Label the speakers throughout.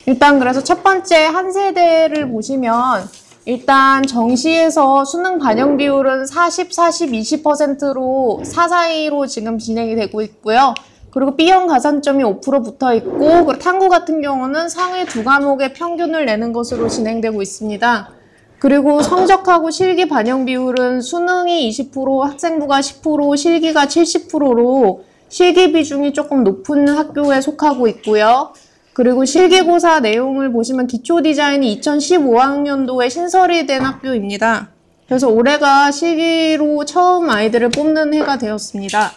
Speaker 1: 일단 그래서 첫 번째 한 세대를 보시면 일단 정시에서 수능 반영 비율은 40, 40, 20%로 4:4로 지금 진행이 되고 있고요. 그리고 B형 가산점이 5% 붙어 있고, 그리고 탐구 같은 경우는 상위 두 과목의 평균을 내는 것으로 진행되고 있습니다. 그리고 성적하고 실기 반영 비율은 수능이 20%, 학생부가 10%, 실기가 70%로 실기 비중이 조금 높은 학교에 속하고 있고요. 그리고 실기고사 내용을 보시면 기초 디자인이 2015학년도에 신설이 된 학교입니다. 그래서 올해가 실기로 처음 아이들을 뽑는 해가 되었습니다.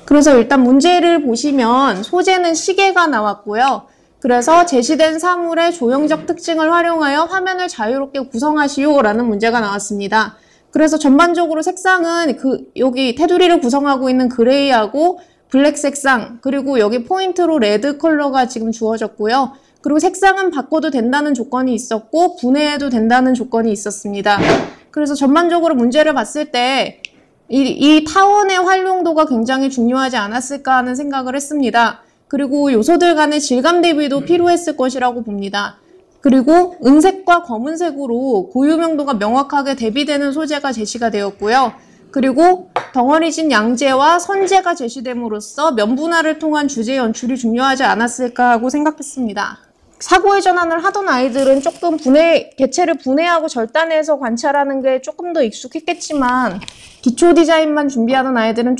Speaker 1: 그래서 일단 문제를 보시면 소재는 시계가 나왔고요. 그래서 제시된 사물의 조형적 특징을 활용하여 화면을 자유롭게 구성하시오 라는 문제가 나왔습니다. 그래서 전반적으로 색상은 여기 테두리를 구성하고 있는 그레이하고 블랙 색상, 그리고 여기 포인트로 레드 컬러가 지금 주어졌고요. 그리고 색상은 바꿔도 된다는 조건이 있었고 분해해도 된다는 조건이 있었습니다. 그래서 전반적으로 문제를 봤을 때 이 타원의 활용도가 굉장히 중요하지 않았을까 하는 생각을 했습니다. 그리고 요소들 간의 질감 대비도 필요했을 것이라고 봅니다. 그리고 은색과 검은색으로 고유명도가 명확하게 대비되는 소재가 제시가 되었고요. 그리고 덩어리진 양재와 선재가 제시됨으로써 면분할을 통한 주제 연출이 중요하지 않았을까 하고 생각했습니다. 사고의 전환을 하던 아이들은 조금 개체를 분해하고 절단해서 관찰하는 게 조금 더 익숙했겠지만 기초 디자인만 준비하던 아이들은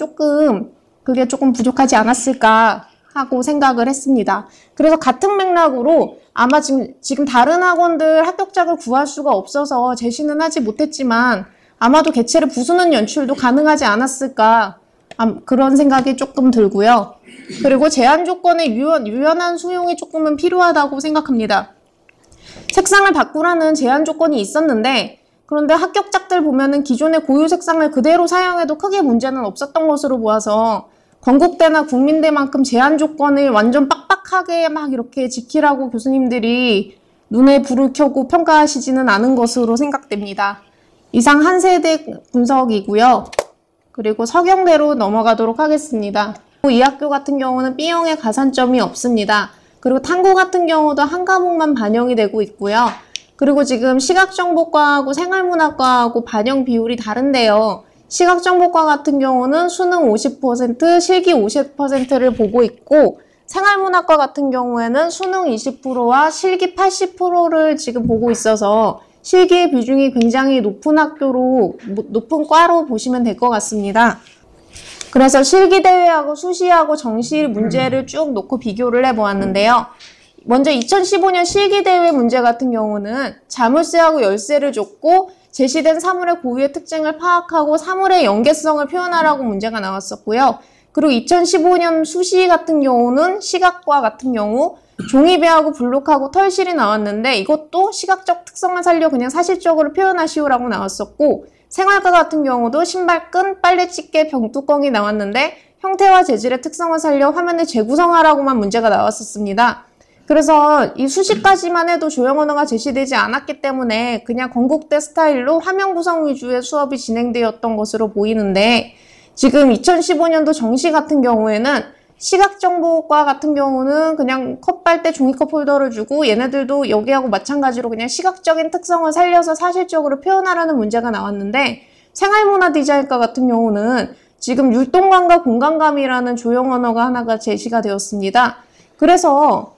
Speaker 1: 그게 조금 부족하지 않았을까 하고 생각을 했습니다. 그래서 같은 맥락으로 아마 지금 다른 학원들 합격작을 구할 수가 없어서 제시는 하지 못했지만 아마도 개체를 부수는 연출도 가능하지 않았을까 그런 생각이 조금 들고요. 그리고 제한 조건의 유연한 수용이 조금은 필요하다고 생각합니다. 색상을 바꾸라는 제한 조건이 있었는데 그런데 합격작들 보면은 기존의 고유 색상을 그대로 사용해도 크게 문제는 없었던 것으로 보아서 건국대나 국민대만큼 제한 조건을 완전 빡빡하게 막 이렇게 지키라고 교수님들이 눈에 불을 켜고 평가하시지는 않은 것으로 생각됩니다. 이상 한 세대 분석이고요. 그리고 서경대로 넘어가도록 하겠습니다. 이 학교 같은 경우는 B형의 가산점이 없습니다. 그리고 탐구 같은 경우도 한 과목만 반영이 되고 있고요. 그리고 지금 시각정보과하고 생활문화과하고 반영 비율이 다른데요. 시각정보과 같은 경우는 수능 50%, 실기 50%를 보고 있고 생활문화과 같은 경우에는 수능 20%와 실기 80%를 지금 보고 있어서 실기의 비중이 굉장히 높은 높은 과로 보시면 될 것 같습니다. 그래서 실기대회하고 수시하고 정시 문제를 쭉 놓고 비교를 해보았는데요. 먼저 2015년 실기대회 문제 같은 경우는 자물쇠하고 열쇠를 줬고 제시된 사물의 고유의 특징을 파악하고 사물의 연계성을 표현하라고 문제가 나왔었고요. 그리고 2015년 수시 같은 경우는 시각과 같은 경우 종이배하고 블록하고 털실이 나왔는데 이것도 시각적 특성을 살려 그냥 사실적으로 표현하시오라고 나왔었고 생활과 같은 경우도 신발끈, 빨래집게, 병뚜껑이 나왔는데 형태와 재질의 특성을 살려 화면을 재구성하라고만 문제가 나왔었습니다. 그래서 이 수시까지만 해도 조형 언어가 제시되지 않았기 때문에 그냥 건국대 스타일로 화면 구성 위주의 수업이 진행되었던 것으로 보이는데 지금 2015년도 정시 같은 경우에는 시각정보과 같은 경우는 그냥 컵빨대 종이컵 홀더를 주고 얘네들도 여기하고 마찬가지로 그냥 시각적인 특성을 살려서 사실적으로 표현하라는 문제가 나왔는데 생활문화 디자인과 같은 경우는 지금 율동감과 공간감이라는 조형 언어가 하나가 제시가 되었습니다. 그래서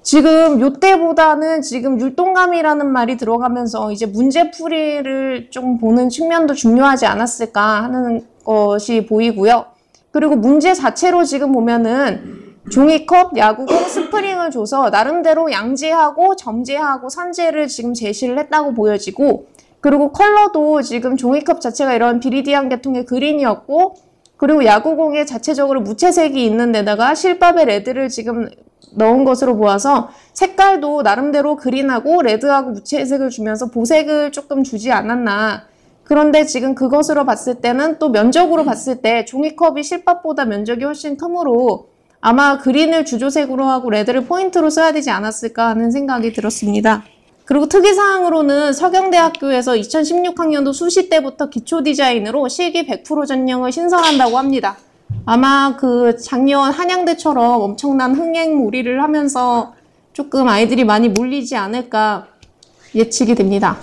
Speaker 1: 지금 요때보다는 지금 율동감이라는 말이 들어가면서 이제 문제풀이를 좀 보는 측면도 중요하지 않았을까 하는 것이 보이고요. 그리고 문제 자체로 지금 보면은 종이컵, 야구공, 스프링을 줘서 나름대로 양재하고 점재하고 선재를 지금 제시를 했다고 보여지고 그리고 컬러도 지금 종이컵 자체가 이런 비리디안 계통의 그린이었고 그리고 야구공에 자체적으로 무채색이 있는 데다가 실밥에 레드를 지금 넣은 것으로 보아서 색깔도 나름대로 그린하고 레드하고 무채색을 주면서 보색을 조금 주지 않았나. 그런데 지금 그것으로 봤을 때는 또 면적으로 봤을 때 종이컵이 실밥보다 면적이 훨씬 크므로 아마 그린을 주조색으로 하고 레드를 포인트로 써야 되지 않았을까 하는 생각이 들었습니다. 그리고 특이사항으로는 서경대학교에서 2016학년도 수시 때부터 기초 디자인으로 실기 100% 전형을 신설한다고 합니다. 아마 그 작년 한양대처럼 엄청난 흥행무리를 하면서 조금 아이들이 많이 몰리지 않을까 예측이 됩니다.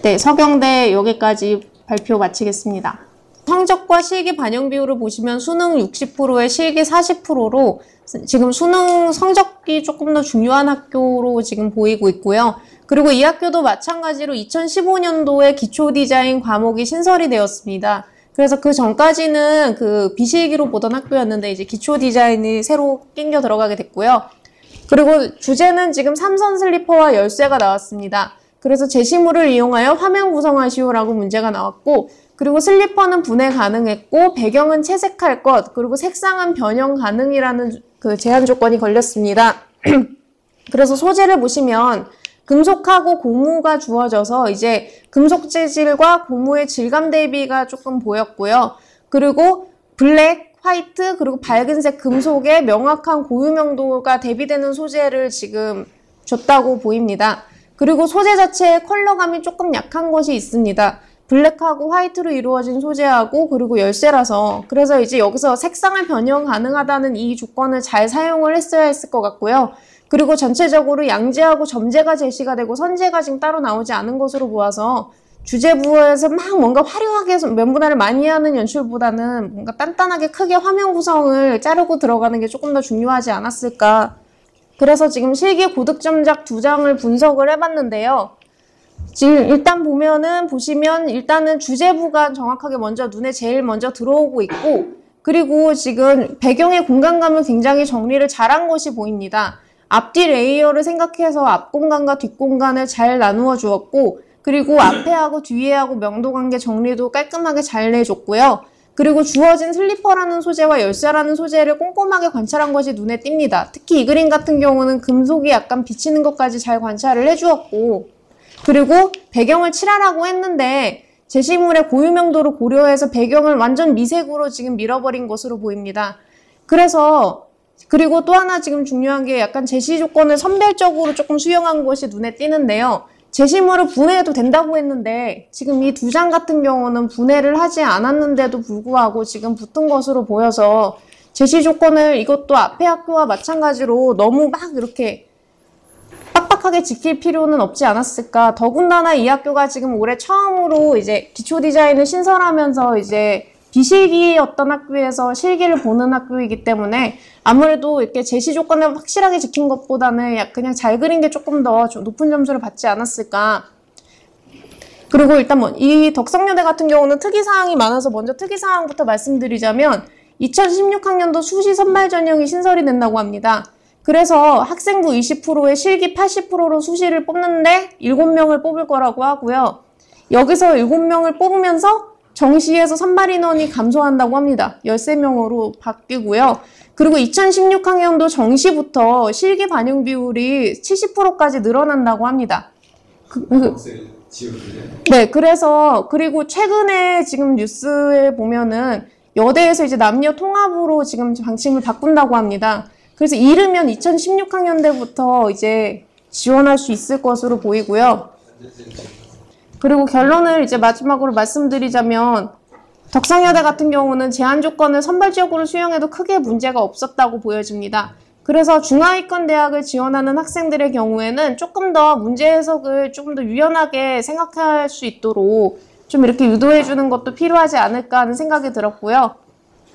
Speaker 1: 네, 서경대 여기까지 발표 마치겠습니다. 성적과 실기 반영 비율을 보시면 수능 60%에 실기 40%로 지금 수능 성적이 조금 더 중요한 학교로 지금 보이고 있고요. 그리고 이 학교도 마찬가지로 2015년도에 기초 디자인 과목이 신설이 되었습니다. 그래서 그 전까지는 그 비실기로 보던 학교였는데 이제 기초 디자인이 새로 낑겨 들어가게 됐고요. 그리고 주제는 지금 삼선 슬리퍼와 열쇠가 나왔습니다. 그래서 제시물을 이용하여 화면 구성하시오라고 문제가 나왔고, 그리고 슬리퍼는 분해 가능했고 배경은 채색할 것, 그리고 색상은 변형 가능이라는 그 제한 조건이 걸렸습니다. 그래서 소재를 보시면 금속하고 고무가 주어져서 이제 금속 재질과 고무의 질감 대비가 조금 보였고요. 그리고 블랙, 화이트, 그리고 밝은색 금속의 명확한 고유 명도가 대비되는 소재를 지금 줬다고 보입니다. 그리고 소재 자체의 컬러감이 조금 약한 것이 있습니다. 블랙하고 화이트로 이루어진 소재하고 그리고 열쇠라서, 그래서 이제 여기서 색상을 변형 가능하다는 이 조건을 잘 사용을 했어야 했을 것 같고요. 그리고 전체적으로 양재하고 점재가 제시가 되고 선재가 지금 따로 나오지 않은 것으로 보아서 주제부에서 막 뭔가 화려하게 면분할을 많이 하는 연출보다는 뭔가 단단하게 크게 화면 구성을 자르고 들어가는 게 조금 더 중요하지 않았을까. 그래서 지금 실기 고득점작 2장을 분석을 해봤는데요. 지금 일단 보시면 일단은 주제부가 정확하게 먼저 눈에 제일 먼저 들어오고 있고, 그리고 지금 배경의 공간감을 굉장히 정리를 잘한 것이 보입니다. 앞뒤 레이어를 생각해서 앞 공간과 뒷 공간을 잘 나누어 주었고, 그리고 앞에하고 뒤에하고 명도 관계 정리도 깔끔하게 잘 내줬고요. 그리고 주어진 슬리퍼라는 소재와 열쇠라는 소재를 꼼꼼하게 관찰한 것이 눈에 띕니다. 특히 이 그림 같은 경우는 금속이 약간 비치는 것까지 잘 관찰을 해주었고, 그리고 배경을 칠하라고 했는데 제시물의 고유 명도를 고려해서 배경을 완전 미색으로 지금 밀어버린 것으로 보입니다. 그리고 또 하나 지금 중요한 게 약간 제시 조건을 선별적으로 조금 수용한 것이 눈에 띄는데요. 제시물을 분해해도 된다고 했는데 지금 이 2장 같은 경우는 분해를 하지 않았는데도 불구하고 지금 붙은 것으로 보여서 제시 조건을 이것도 앞에 학교와 마찬가지로 너무 막 이렇게 빡빡하게 지킬 필요는 없지 않았을까. 더군다나 이 학교가 지금 올해 처음으로 이제 기초 디자인을 신설하면서 이제 비실기였던 학교에서 실기를 보는 학교이기 때문에 아무래도 이렇게 제시 조건을 확실하게 지킨 것보다는 그냥 잘 그린 게 조금 더 높은 점수를 받지 않았을까. 그리고 일단 이 덕성여대 같은 경우는 특이사항이 많아서 먼저 특이사항부터 말씀드리자면 2016학년도 수시 선발 전형이 신설이 된다고 합니다. 그래서 학생부 20%에 실기 80%로 수시를 뽑는데 7명을 뽑을 거라고 하고요. 여기서 7명을 뽑으면서 정시에서 선발 인원이 감소한다고 합니다. 13명으로 바뀌고요. 그리고 2016학년도 정시부터 실기 반영 비율이 70%까지 늘어난다고 합니다. 네, 그리고 최근에 지금 뉴스에 보면은 여대에서 이제 남녀 통합으로 지금 방침을 바꾼다고 합니다. 그래서 이르면 2016학년대부터 이제 지원할 수 있을 것으로 보이고요. 그리고 결론을 이제 마지막으로 말씀드리자면 덕성여대 같은 경우는 제한 조건을 선발적으로 수용해도 크게 문제가 없었다고 보여집니다. 그래서 중하위권 대학을 지원하는 학생들의 경우에는 조금 더 문제 해석을 조금 더 유연하게 생각할 수 있도록 좀 이렇게 유도해 주는 것도 필요하지 않을까 하는 생각이 들었고요.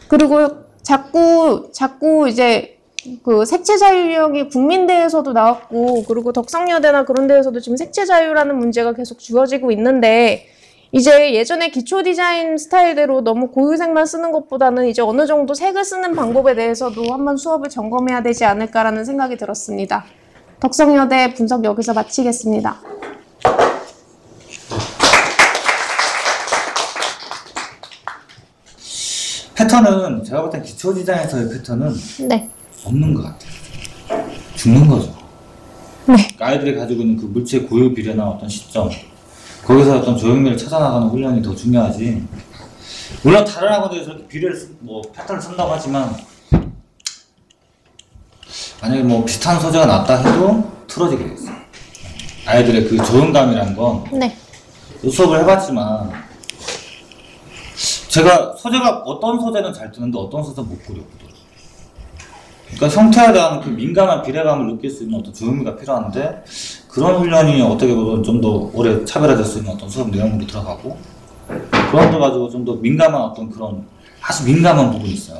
Speaker 1: 그리고 자꾸 이제 그 색채 자유 유형이 국민대에서도 나왔고, 그리고 덕성여대나 그런 데에서도 지금 색채 자유라는 문제가 계속 주어지고 있는데, 이제 예전에 기초 디자인 스타일대로 너무 고유색만 쓰는 것보다는 이제 어느 정도 색을 쓰는 방법에 대해서도 한번 수업을 점검해야 되지 않을까라는 생각이 들었습니다. 덕성여대 분석 여기서 마치겠습니다.
Speaker 2: 패턴은 제가 볼 땐 기초 디자인에서의 패턴은
Speaker 1: 네.
Speaker 2: 없는 것 같아요. 죽는 거죠.
Speaker 1: 네.
Speaker 2: 그러니까 아이들이 가지고 있는 그 물체 고유 비례나 어떤 시점, 거기서 어떤 조형미를 찾아나가는 훈련이 더 중요하지. 물론 다른 학원들이 저렇게 비례를 패턴을 쓴다고 하지만 만약에 비슷한 소재가 났다 해도 틀어지게 돼 있어요. 아이들의 그 조형감이란 건
Speaker 1: 네.
Speaker 2: 수업을 해봤지만 제가 소재가 어떤 소재는 잘 뜨는데 어떤 소재는 못 그려보더라고요. 그러니까 형태에 대한 그 민감한 비례감을 느낄 수 있는 어떤 조형미가 필요한데 그런 훈련이 어떻게 보면 좀 더 오래 차별화될 수 있는 어떤 수업 내용으로 들어가고 그런 거 가지고 좀 더 민감한 어떤 그런 아주 민감한 부분이 있어요.